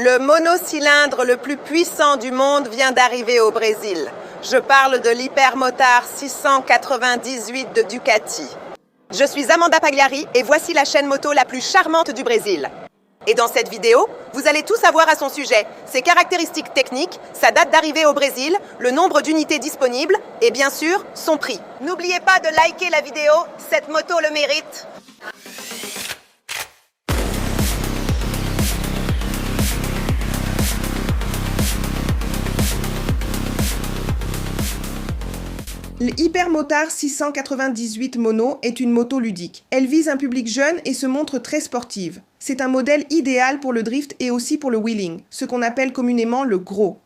Le monocylindre le plus puissant du monde vient d'arriver au Brésil. Je parle de l'Hypermotard 698 de Ducati. Je suis Amanda Pagliari et voici la chaîne moto la plus charmante du Brésil. Et dans cette vidéo, vous allez tout savoir à son sujet, ses caractéristiques techniques, sa date d'arrivée au Brésil, le nombre d'unités disponibles et bien sûr, son prix. N'oubliez pas de liker la vidéo, cette moto le mérite. L'Hypermotard 698 Mono est une moto ludique. Elle vise un public jeune et se montre très sportive. C'est un modèle idéal pour le drift et aussi pour le wheeling, ce qu'on appelle communément le gros.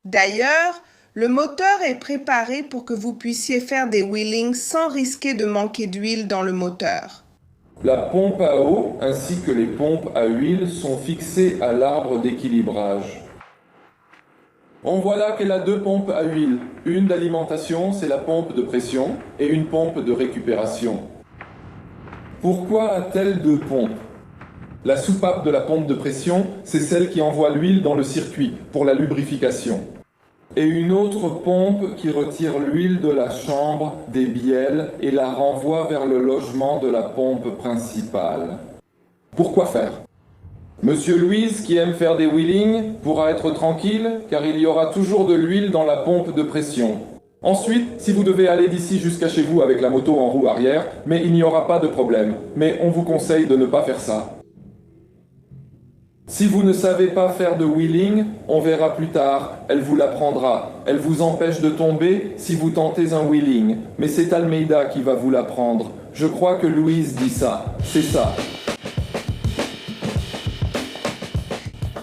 D'ailleurs, le moteur est préparé pour que vous puissiez faire des wheelings sans risquer de manquer d'huile dans le moteur. La pompe à eau ainsi que les pompes à huile sont fixées à l'arbre d'équilibrage. On voit là qu'elle a deux pompes à huile. Une d'alimentation, c'est la pompe de pression, et une pompe de récupération. Pourquoi a-t-elle deux pompes? La soupape de la pompe de pression, c'est celle qui envoie l'huile dans le circuit, pour la lubrification. Et une autre pompe qui retire l'huile de la chambre, des bielles, et la renvoie vers le logement de la pompe principale. Pourquoi faire? Monsieur Louise, qui aime faire des wheelings, pourra être tranquille, car il y aura toujours de l'huile dans la pompe de pression. Ensuite, si vous devez aller d'ici jusqu'à chez vous avec la moto en roue arrière, mais il n'y aura pas de problème. Mais on vous conseille de ne pas faire ça. Si vous ne savez pas faire de wheeling, on verra plus tard, elle vous l'apprendra. Elle vous empêche de tomber si vous tentez un wheeling. Mais c'est Almeida qui va vous l'apprendre. Je crois que Louise dit ça. C'est ça.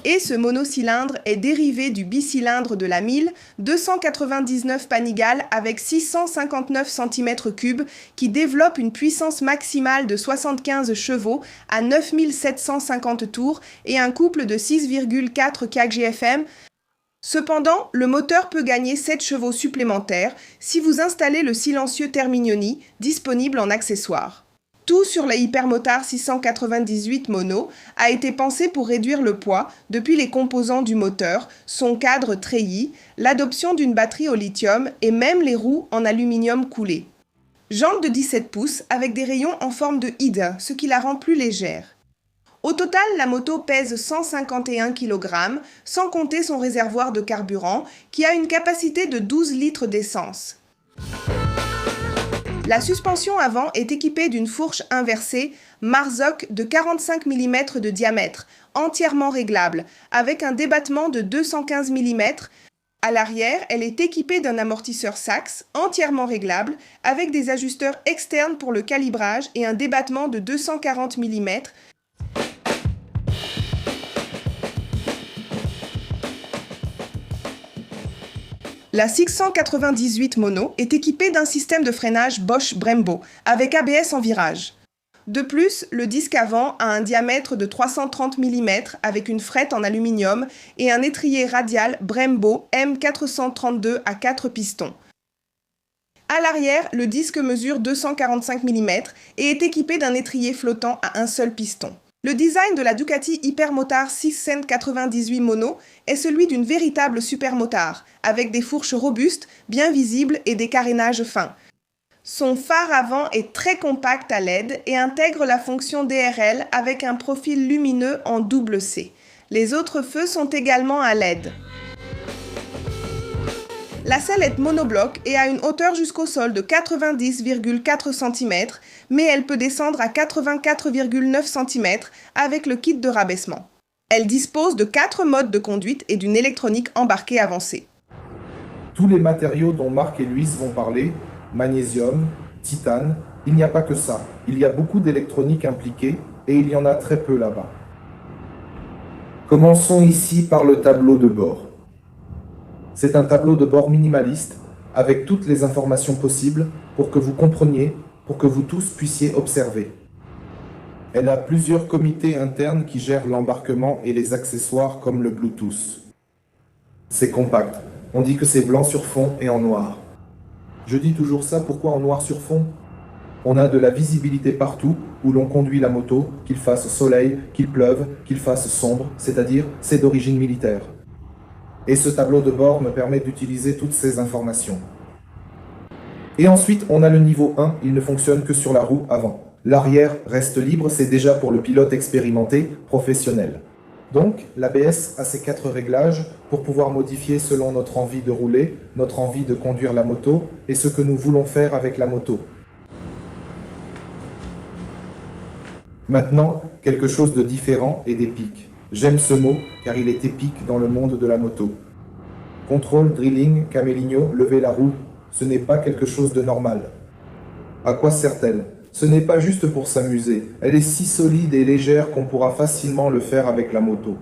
Et ce monocylindre est dérivé du bicylindre de la 1000, 299 Panigale avec 659 cm3 qui développe une puissance maximale de 75 chevaux à 9750 tours et un couple de 6,4 kgfm. Cependant, le moteur peut gagner 7 chevaux supplémentaires si vous installez le silencieux Termignoni disponible en accessoire. Tout sur la Hypermotard 698 Mono a été pensé pour réduire le poids depuis les composants du moteur, son cadre treillis, l'adoption d'une batterie au lithium et même les roues en aluminium coulé. Jante de 17 pouces avec des rayons en forme de hydre, ce qui la rend plus légère. Au total, la moto pèse 151 kg, sans compter son réservoir de carburant qui a une capacité de 12 litres d'essence. La suspension avant est équipée d'une fourche inversée Marzocq de 45 mm de diamètre, entièrement réglable, avec un débattement de 215 mm. À l'arrière, elle est équipée d'un amortisseur Sachs, entièrement réglable, avec des ajusteurs externes pour le calibrage et un débattement de 240 mm. La 698 Mono est équipée d'un système de freinage Bosch Brembo avec ABS en virage. De plus, le disque avant a un diamètre de 330 mm avec une frette en aluminium et un étrier radial Brembo M432 à 4 pistons. À l'arrière, le disque mesure 245 mm et est équipé d'un étrier flottant à un seul piston. Le design de la Ducati Hypermotard 698 Mono est celui d'une véritable supermotard, avec des fourches robustes, bien visibles et des carénages fins. Son phare avant est très compact à LED et intègre la fonction DRL avec un profil lumineux en double C. Les autres feux sont également à LED. La selle est monobloc et a une hauteur jusqu'au sol de 90,4 cm, mais elle peut descendre à 84,9 cm avec le kit de rabaissement. Elle dispose de 4 modes de conduite et d'une électronique embarquée avancée. Tous les matériaux dont Marc et Louise vont parler, magnésium, titane, il n'y a pas que ça. Il y a beaucoup d'électronique impliquée et il y en a très peu là-bas. Commençons ici par le tableau de bord. C'est un tableau de bord minimaliste, avec toutes les informations possibles pour que vous compreniez, pour que vous tous puissiez observer. Elle a plusieurs comités internes qui gèrent l'embarquement et les accessoires comme le Bluetooth. C'est compact. On dit que c'est blanc sur fond et en noir. Je dis toujours ça, pourquoi en noir sur fond? On a de la visibilité partout où l'on conduit la moto, qu'il fasse soleil, qu'il pleuve, qu'il fasse sombre, c'est-à-dire c'est d'origine militaire. Et ce tableau de bord me permet d'utiliser toutes ces informations. Et ensuite, on a le niveau 1, il ne fonctionne que sur la roue avant. L'arrière reste libre, c'est déjà pour le pilote expérimenté, professionnel. Donc, l'ABS a ces 4 réglages pour pouvoir modifier selon notre envie de rouler, notre envie de conduire la moto et ce que nous voulons faire avec la moto. Maintenant, quelque chose de différent et d'épique. J'aime ce mot car il est épique dans le monde de la moto. Contrôle, drilling, caméligno, lever la roue, ce n'est pas quelque chose de normal. À quoi sert-elle ? Ce n'est pas juste pour s'amuser. Elle est si solide et légère qu'on pourra facilement le faire avec la moto.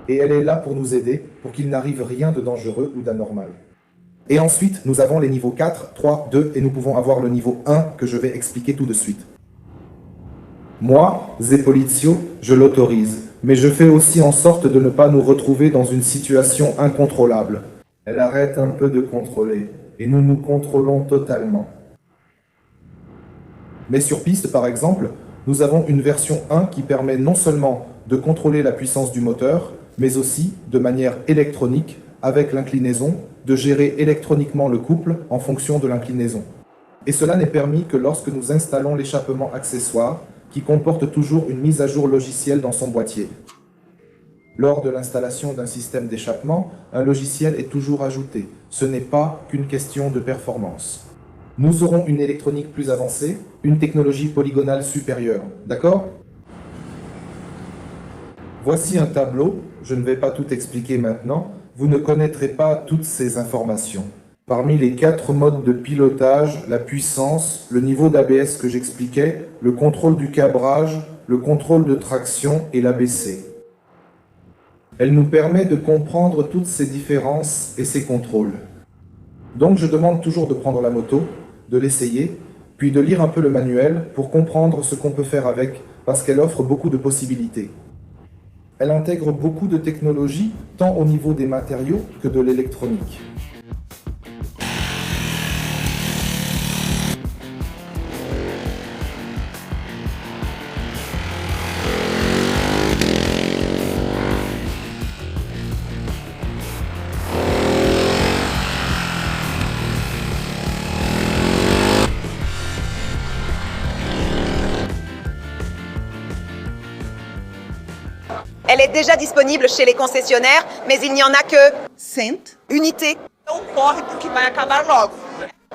Et elle est là pour nous aider, pour qu'il n'arrive rien de dangereux ou d'anormal. Et ensuite, nous avons les niveaux 4, 3, 2 et nous pouvons avoir le niveau 1 que je vais expliquer tout de suite. Moi, Zepolizio, je l'autorise, mais je fais aussi en sorte de ne pas nous retrouver dans une situation incontrôlable. Elle arrête un peu de contrôler, et nous nous contrôlons totalement. Mais sur piste, par exemple, nous avons une version 1 qui permet non seulement de contrôler la puissance du moteur, mais aussi, de manière électronique, avec l'inclinaison, de gérer électroniquement le couple en fonction de l'inclinaison. Et cela n'est permis que lorsque nous installons l'échappement accessoire, qui comporte toujours une mise à jour logicielle dans son boîtier. Lors de l'installation d'un système d'échappement, un logiciel est toujours ajouté. Ce n'est pas qu'une question de performance. Nous aurons une électronique plus avancée, une technologie polygonale supérieure. D'accord ? Voici un tableau. Je ne vais pas tout expliquer maintenant. Vous ne connaîtrez pas toutes ces informations. Parmi les 4 modes de pilotage, la puissance, le niveau d'ABS que j'expliquais, le contrôle du cabrage, le contrôle de traction et l'ABC. Elle nous permet de comprendre toutes ces différences et ces contrôles. Donc je demande toujours de prendre la moto, de l'essayer, puis de lire un peu le manuel pour comprendre ce qu'on peut faire avec, parce qu'elle offre beaucoup de possibilités. Elle intègre beaucoup de technologies, tant au niveau des matériaux que de l'électronique. Elle est déjà disponible chez les concessionnaires, mais il n'y en a que 5 unités. Não corre porque vai acabar logo.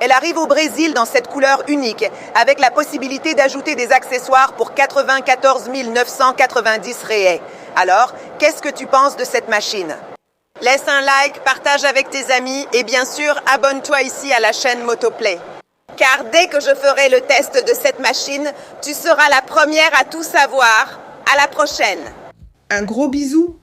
Elle arrive au Brésil dans cette couleur unique, avec la possibilité d'ajouter des accessoires pour 94 990 réais. Alors, qu'est-ce que tu penses de cette machine? Laisse un like, partage avec tes amis et bien sûr, abonne-toi ici à la chaîne Motoplay. Car dès que je ferai le test de cette machine, tu seras la première à tout savoir. À la prochaine! Un gros bisou.